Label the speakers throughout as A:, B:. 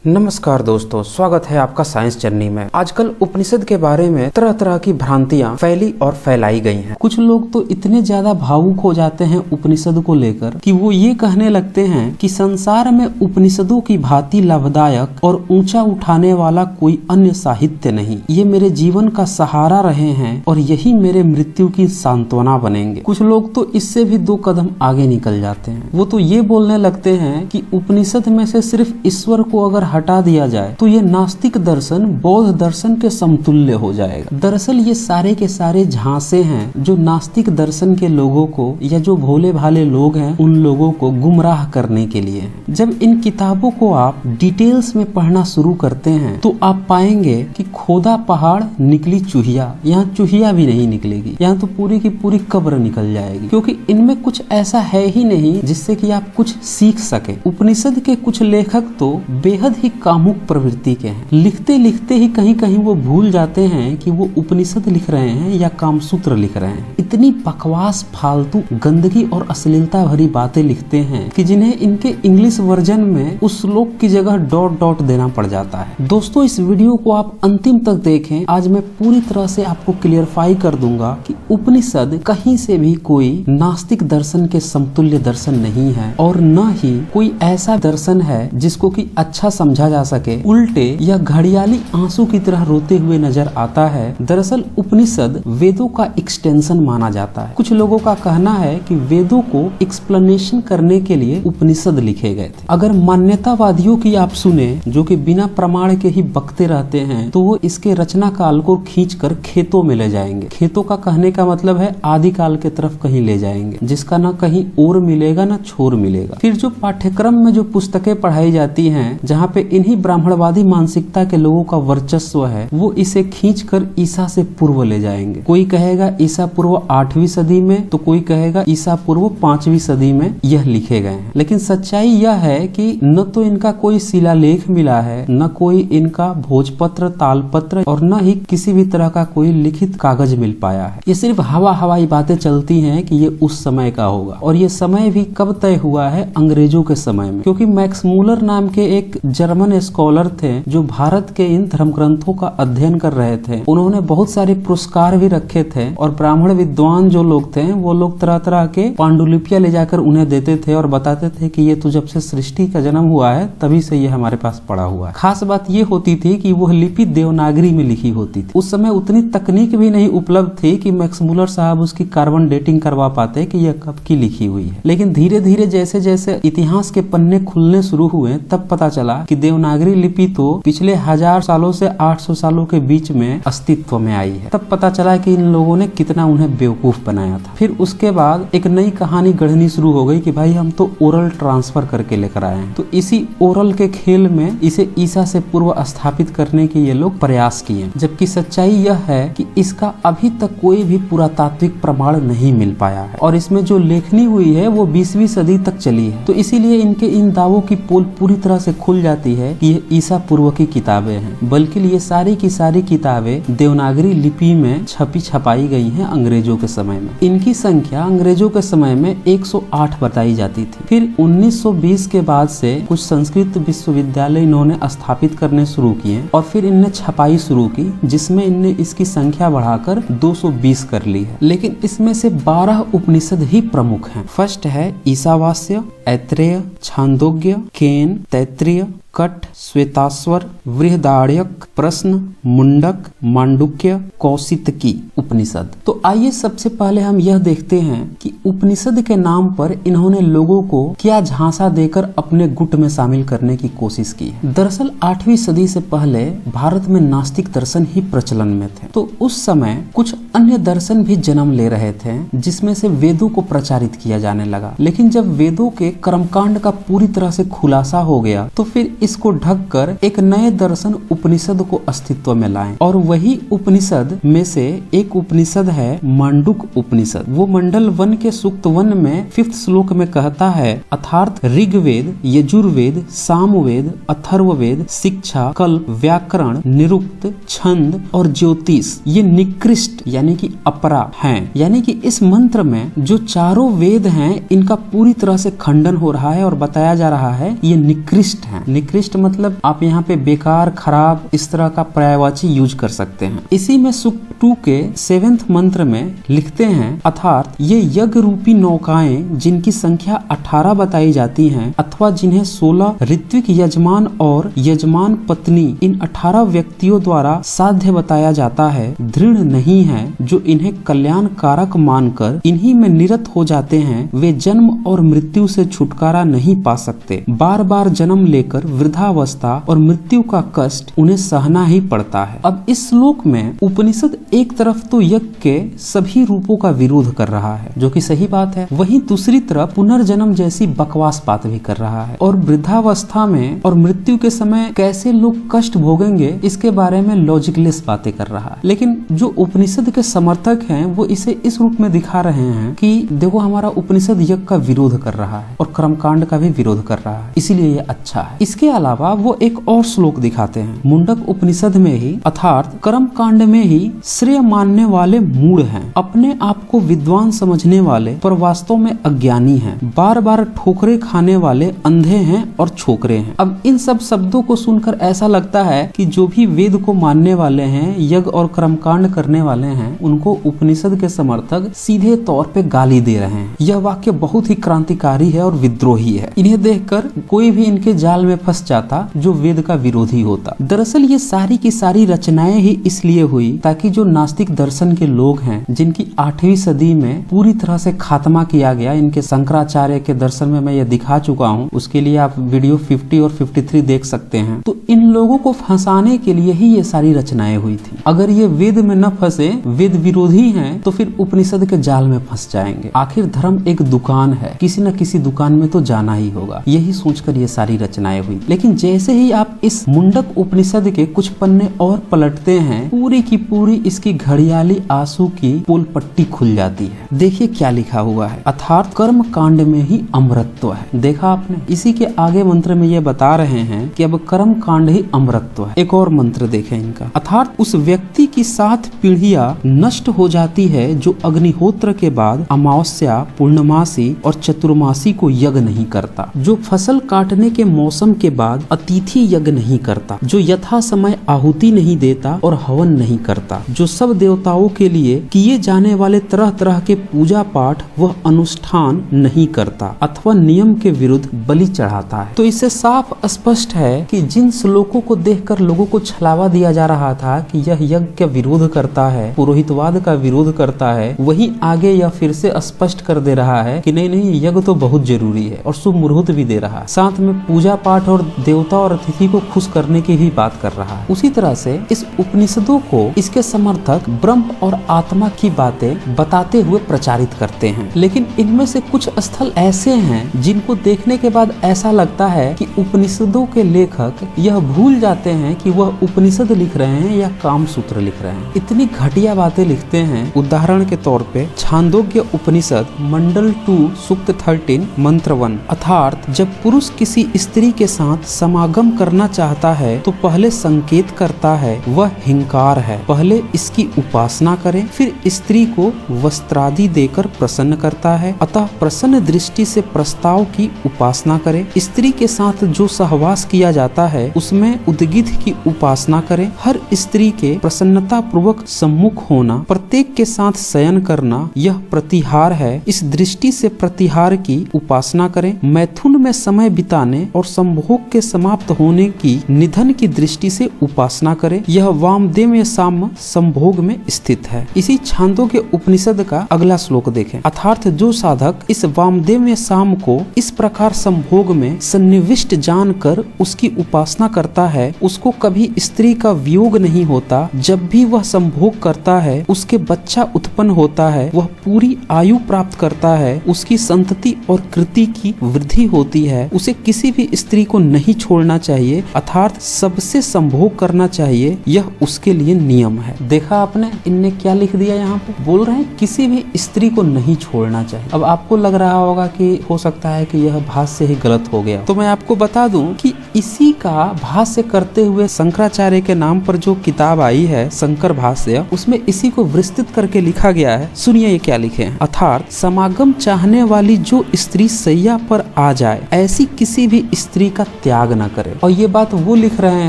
A: नमस्कार दोस्तों, स्वागत है आपका साइंस जर्नी में। आजकल उपनिषद के बारे में तरह तरह की भ्रांतियां फैली और फैलाई गई हैं। कुछ लोग तो इतने ज्यादा भावुक हो जाते हैं उपनिषद को लेकर कि वो ये कहने लगते हैं कि संसार में उपनिषदों की भांति लाभदायक और ऊंचा उठाने वाला कोई अन्य साहित्य नहीं। ये मेरे जीवन का सहारा रहे हैं और यही मेरे मृत्यु की सांत्वना बनेंगे। कुछ लोग तो इससे भी 2 कदम आगे निकल जाते हैं। वो तो ये बोलने लगते हैं कि उपनिषद में से सिर्फ ईश्वर को अगर हटा दिया जाए तो ये नास्तिक दर्शन बौद्ध दर्शन के समतुल्य हो जाएगा। दरअसल ये सारे के सारे झांसे हैं जो नास्तिक दर्शन के लोगों को या जो भोले भाले लोग हैं उन लोगों को गुमराह करने के लिए हैं। जब इन किताबों को आप डिटेल्स में पढ़ना शुरू करते हैं तो आप पाएंगे कि खोदा पहाड़ निकली चूहिया, यहाँ चूहिया भी नहीं निकलेगी, यहाँ तो पूरी की पूरी कब्र निकल जाएगी, क्योंकि इनमें कुछ ऐसा है ही नहीं जिससे कि आप कुछ सीख सके। उपनिषद के कुछ लेखक तो बेहद ही कामुक प्रवृत्ति के हैं। लिखते लिखते ही कहीं कहीं वो भूल जाते हैं कि वो उपनिषद लिख रहे हैं या कामसूत्र लिख रहे हैं। इतनी बकवास, फालतू, गंदगी और अश्लीलता भरी बातें लिखते हैं कि जिन्हें इनके इंग्लिश वर्जन में उस श्लोक की जगह डॉट डॉट देना पड़ जाता है। दोस्तों, इस वीडियो को आप अंतिम तक देखें। आज मैं पूरी तरह से आपको क्लियरफाई कर दूंगा कि उपनिषद कहीं से भी कोई नास्तिक दर्शन के समतुल्य दर्शन नहीं है और न ही कोई ऐसा दर्शन है जिसको कि अच्छा समझा जा सके। उल्टे या घड़ियाली आंसू की तरह रोते हुए नजर आता है। दरअसल उपनिषद वेदों का एक्सटेंशन माना जाता है। कुछ लोगों का कहना है कि वेदों को एक्सप्लेनेशन करने के लिए उपनिषद लिखे गए थे। अगर मान्यतावादियों की आप सुने, जो कि बिना प्रमाण के ही बकते रहते हैं, तो वो इसके रचना काल को खींचकर खेतों में ले जाएंगे। खेतों का कहने का मतलब है आदि काल के तरफ कहीं ले जाएंगे, जिसका ना कहीं ओर मिलेगा ना छोर मिलेगा। फिर जो पाठ्यक्रम में जो पुस्तकें पढ़ाई जाती हैं, जहाँ पे इन्हीं ब्राह्मणवादी मानसिकता के लोगों का वर्चस्व है, वो इसे खींचकर ईसा से पूर्व ले जाएंगे। कोई कहेगा ईसा पूर्व 8वीं सदी में, तो कोई कहेगा ईसा पूर्व 5वीं सदी में यह लिखे गए हैं। लेकिन सच्चाई यह है कि न तो इनका कोई शिलालेख मिला है, न कोई इनका भोजपत्र, तालपत्र और न ही किसी भी तरह का कोई लिखित कागज मिल पाया है। ये सिर्फ हवाई बातें चलती हैं कि ये उस समय का होगा, और ये समय भी कब तय हुआ है? अंग्रेजों के समय में। क्योंकि मैक्स मूलर नाम के एक जर्मन स्कॉलर थे जो भारत के इन धर्म ग्रंथों का अध्ययन कर रहे थे। उन्होंने बहुत सारे पुरस्कार भी रखे थे और ब्राह्मण विद्वान जो लोग थे वो लोग तरह तरह के पांडुलिपियां ले जाकर उन्हें देते थे और बताते थे कि ये तो जब से सृष्टि का जन्म हुआ है तभी से ये हमारे पास पड़ा हुआ है। खास बात ये होती थी कि वह लिपि देवनागरी में लिखी होती थी। उस समय उतनी तकनीक भी नहीं उपलब्ध थी कि मैक्स मूलर साहब उसकी कार्बन डेटिंग करवा पाते कि यह कब की लिखी हुई है। लेकिन धीरे धीरे जैसे जैसे इतिहास के पन्ने खुलने शुरू हुए तब पता चला कि देवनागरी लिपि तो पिछले 1000 सालों से 800 सालों के बीच में अस्तित्व में आई है। तब पता चला कि इन लोगों ने कितना उन्हें बेवकूफ बनाया था। फिर उसके बाद एक नई कहानी गढ़नी शुरू हो गई कि भाई हम तो ओरल ट्रांसफर करके लेकर आए हैं। तो इसी ओरल के खेल में इसे ईसा से पूर्व स्थापित करने के ये लोग प्रयास किए, जबकि सच्चाई यह है कि इसका अभी तक कोई भी पुरातात्विक प्रमाण नहीं मिल पाया है और इसमें जो लेखनी हुई है वो 20वीं सदी तक चली है। तो इसीलिए इनके इन दावों की पोल पूरी तरह से खुल जाती है कि ये ईसा पूर्व की किताबें हैं, बल्कि ये सारी की सारी किताबें देवनागरी लिपि में छपाई गई हैं अंग्रेजों के समय में। इनकी संख्या अंग्रेजों के समय में 108 बताई जाती थी। फिर 1920 के बाद से कुछ संस्कृत विश्वविद्यालय इन्होंने स्थापित करने शुरू किए और फिर इनने छपाई शुरू की, जिसमें इनने इसकी संख्या बढ़ाकर 220 कर ली है। लेकिन इसमें से 12 उपनिषद ही प्रमुख हैं। फर्स्ट है ईशावास्य, ऐत्रेय, छांदोग्य, केन, तैत्तिरीय, कट, श्वेताश्वर, बृहदारण्यक, प्रश्न, मुंडक, मांडुक्य, कौशितकी उपनिषद। तो आइए सबसे पहले हम यह देखते हैं कि उपनिषद के नाम पर इन्होंने लोगों को क्या झांसा देकर अपने गुट में शामिल करने की कोशिश की है। दरअसल 8वीं सदी से पहले भारत में नास्तिक दर्शन ही प्रचलन में थे। तो उस समय कुछ अन्य दर्शन भी जन्म ले रहे थे, जिसमें से वेदों को प्रचारित किया जाने लगा। लेकिन जब वेदों के कर्मकांड का पूरी तरह से खुलासा हो गया तो फिर इसको ढककर एक नए दर्शन उपनिषद को अस्तित्व में लाए, और वही उपनिषद में से एक उपनिषद है मांडुक उपनिषद। वो मंडल 1 के सूक्त 1 में 5th श्लोक में कहता है, अर्थात ऋग्वेद, यजुर्वेद, सामवेद, अथर्ववेद, शिक्षा, कल्प, व्याकरण, निरुक्त, छंद और ज्योतिष ये निकृष्ट यानी कि अपरा हैं। यानी कि इस मंत्र में जो चारों वेद हैं इनका पूरी तरह से खंडन हो रहा है और बताया जा रहा है ये निकृष्ट हैं। निकृष्ट मतलब आप यहाँ पे बेकार, खराब, इस तरह का पर्यायवाची यूज कर सकते हैं। इसी में सूक्त 2 के 7वें मंत्र में लिखते हैं, अर्थात ये यज्ञ रूपी नौकाएं जिनकी संख्या 18 बताई जाती हैं अथवा जिन्हें 16 ऋत्विक यजमान और यजमान पत्नी इन 18 व्यक्तियों द्वारा साध्य बताया जाता है, दृढ़ नहीं है, जो इन्हें कल्याण कारक मानकर इन्हीं में निरत हो जाते हैं, वे जन्म और मृत्यु से छुटकारा नहीं पा सकते। बार बार जन्म लेकर वृद्धावस्था और मृत्यु का कष्ट उन्हें सहना ही पड़ता है। अब इस श्लोक में उपनिषद एक तरफ तो यज्ञ के सभी रूपों का विरोध कर रहा है, जो कि सही बात है, वहीं दूसरी तरफ पुनर्जन्म जैसी बकवास बात भी कर रहा है और वृद्धावस्था में और मृत्यु के समय कैसे लोग कष्ट भोगेंगे इसके बारे में लॉजिकलेस बातें कर रहा है। लेकिन जो उपनिषद के समर्थक हैं वो इसे इस रूप में दिखा रहे हैं कि देखो हमारा उपनिषद यज्ञ का विरोध कर रहा है और कर्मकांड का भी विरोध कर रहा है, इसीलिए ये अच्छा है। इसके अलावा वो एक और श्लोक दिखाते हैं मुंडक उपनिषद में ही, अर्थात कर्म कांड में ही श्रेय मानने वाले मूढ़ हैं, अपने आप को विद्वान समझने वाले पर वास्तव में अज्ञानी हैं, बार बार ठोकरे खाने वाले अंधे हैं और छोकरे हैं। अब इन सब शब्दों को सुनकर ऐसा लगता है कि जो भी वेद को मानने वाले हैं, यज्ञ और कर्मकांड करने वाले हैं, उनको उपनिषद के समर्थक सीधे तौर पे गाली दे रहे हैं। यह वाक्य बहुत ही क्रांतिकारी है और विद्रोही है। इन्हें देखकर कोई भी इनके जाल में फंस जाता जो वेद का विरोधी होता। दरअसल ये सारी की सारी रचनाएं ही इसलिए हुई ताकि जो नास्तिक दर्शन के लोग हैं, जिनकी 8वीं सदी में पूरी तरह से खात्मा किया गया, इनके शंकराचार्य के दर्शन में मैं ये दिखा चुका हूँ, उसके लिए आप वीडियो 50 और 53 देख सकते हैं। तो इन लोगों को फंसाने के लिए ही ये सारी रचनाएं हुई थी। अगर ये वेद में न फंसे, वेद विरोधी हैं, तो फिर उपनिषद के जाल में फंस जाएंगे। आखिर धर्म एक दुकान है, किसी न किसी दुकान में तो जाना ही होगा, यही सोचकर ये सारी रचनाएं हुई। लेकिन जैसे ही आप इस मुंडक उपनिषद के कुछ पन्ने और पलटते हैं, पूरी की पूरी इसकी घड़ियाली आंसू की पोल पट्टी खुल जाती है। देखिए क्या लिखा हुआ है, अर्थात कर्म कांड में ही अमृतत्व है। देखा आपने, इसी के आगे मंत्र में ये बता रहे हैं कि अब कर्म कांड ही अमृतत्व है। एक और मंत्र देखें इनका, अर्थात उस व्यक्ति की 7 पीढ़ियां नष्ट हो जाती है जो अग्निहोत्र के बाद अमावस्या, पूर्णमासी और चतुर्मासी को यज्ञ नहीं करता, जो फसल काटने के मौसम के बाद अतिथि यज्ञ नहीं करता, जो यथा समय आहुति नहीं देता और हवन नहीं करता, जो सब देवताओं के लिए किए जाने वाले तरह तरह के पूजा पाठ वह अनुष्ठान नहीं करता अथवा नियम के विरुद्ध बलि चढ़ाता है। तो इससे साफ स्पष्ट है कि जिन श्लोकों को देखकर लोगों को छलावा दिया जा रहा था कि यह यज्ञ का विरोध करता है, पुरोहितवाद का विरोध करता है, वही आगे यह फिर से स्पष्ट कर दे रहा है कि नहीं नहीं, यज्ञ तो बहुत जरूरी है और शुभ मुहूर्त भी दे रहा है, साथ में पूजा पाठ और देवता और अतिथि को खुश करने की भी बात कर रहा है। उसी तरह से इस उपनिषदों को इसके समर्थक ब्रह्म और आत्मा की बातें बताते हुए प्रचारित करते हैं। लेकिन इनमें से कुछ स्थल ऐसे हैं जिनको देखने के बाद ऐसा लगता है कि उपनिषदों के लेखक यह भूल जाते हैं कि वह उपनिषद लिख रहे हैं या काम सूत्र लिख रहे हैं। इतनी घटिया बातें लिखते हैं। उदाहरण के तौर पे छांदोग्य उपनिषद मंडल 2 सूक्त 13 मंत्र 1, अर्थात जब पुरुष किसी स्त्री के साथ समागम करना चाहता है तो पहले संकेत करता है, वह हिंकार है, पहले इसकी उपासना करें, फिर स्त्री को वस्त्रादि देकर प्रसन्न करता है, अतः प्रसन्न दृष्टि से प्रस्ताव की उपासना करें। स्त्री के साथ जो सहवास किया जाता है उसमें उद्गित की उपासना करें। हर स्त्री के प्रसन्नता पूर्वक सम्मुख होना, प्रत्येक के साथ शयन करना, यह प्रतिहार है। इस दृष्टि से प्रतिहार की उपासना करें। मैथुन में समय बिताने और संभोग के समाप्त होने की निधन की दृष्टि से उपासना करें। यह वामदेव साम संभोग में स्थित है। इसी छांदोग्य उपनिषद का अगला श्लोक देखें, अर्थात जो साधक इस वामदेव साम को इस प्रकार संभोग में सन्निविष्ट जानकर उसकी उपासना करता है, उसको कभी स्त्री का वियोग नहीं होता। जब भी वह संभोग करता है उसके बच्चा उत्पन्न होता है, वह पूरी आयु प्राप्त करता है, उसकी संतति और कृति की वृद्धि होती है। उसे किसी भी स्त्री को नहीं छोड़ना चाहिए, अर्थात सबसे संभोग करना चाहिए, यह उसके लिए नियम है। देखा आपने, इनने क्या लिख दिया यहाँ पे, बोल रहे हैं किसी भी स्त्री को नहीं छोड़ना चाहिए। अब आपको लग रहा होगा कि हो सकता है कि यह भाष्य ही गलत हो गया, तो मैं आपको बता दूं कि इसी का भाष्य करते हुए शंकराचार्य के नाम पर जो किताब आई है शंकर भाष्य, उसमें इसी को विस्तृत करके लिखा गया है। सुनिए ये क्या लिखे हैं। अर्थात समागम चाहने वाली जो स्त्री सैया पर आ जाए, ऐसी किसी भी स्त्री का त्याग न करे। और ये बात वो लिख रहे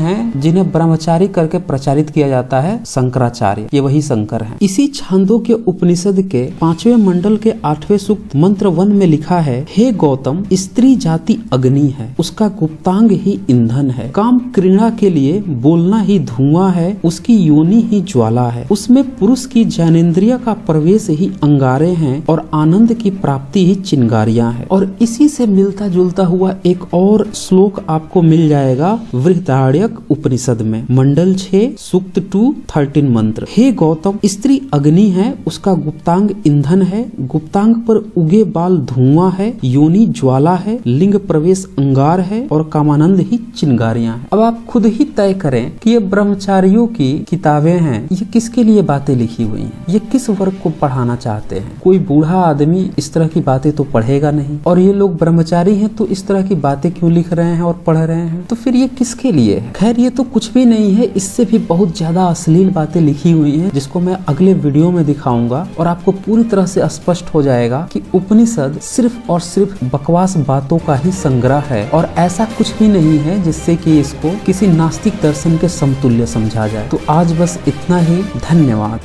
A: हैं जिन्हें ब्रह्मचारी करके प्रचारित किया जाता है, शंकराचार्य। ये वही शंकर हैं। इसी छांदोग्य उपनिषद के 5वें मंडल के 8वें सूक्त मंत्र 1 में लिखा है, हे गौतम, स्त्री जाति अग्नि है, उसका गुप्तांग ही ईंधन है। काम क्रीड़ा के लिए बोलना ही धुआं है, उसकी योनि ही ज्वाला है। उसमें पुरुष की ज्ञानेंद्रिय का प्रवेश ही अंगारे हैं और आनंद की प्राप्ति ही चिंगारियां हैं। और इसी से मिलता जुलता हुआ एक और श्लोक आपको मिल जाएगा बृहदारण्यक उपनिषद में, मंडल 6 सूक्त 2 13 मंत्र। हे गौतम, स्त्री अग्नि है, उसका गुप्तांग ईंधन है, गुप्तांग पर उगे बाल धुआं है, योनि ज्वाला है, लिंग प्रवेश अंगार है और कामानंद ही चिंगारियां हैं। अब आप खुद ही तय करें कि ये ब्रह्मचारियों की किताबें हैं, ये किसके लिए बातें लिखी हुई हैं, ये किस वर्ग को पढ़ाना चाहते हैं। कोई बूढ़ा आदमी इस तरह की बातें तो पढ़ेगा नहीं, और ये लोग ब्रह्मचारी हैं तो इस तरह की बातें क्यों लिख रहे हैं और पढ़ रहे हैं, तो फिर ये किसके लिए है। खैर ये तो कुछ भी नहीं है, इससे भी बहुत ज्यादा अश्लील बातें लिखी हुई हैं, जिसको मैं अगले वीडियो में दिखाऊंगा और आपको पूरी तरह से स्पष्ट हो जाएगा कि उपनिषद सिर्फ और सिर्फ बकवास बातों का ही संग्रह है और ऐसा कुछ भी नहीं है जिससे कि इसको किसी नास्तिक दर्शन के समतुल्य समझा जाए। तो आज बस इतना ही। धन्यवाद।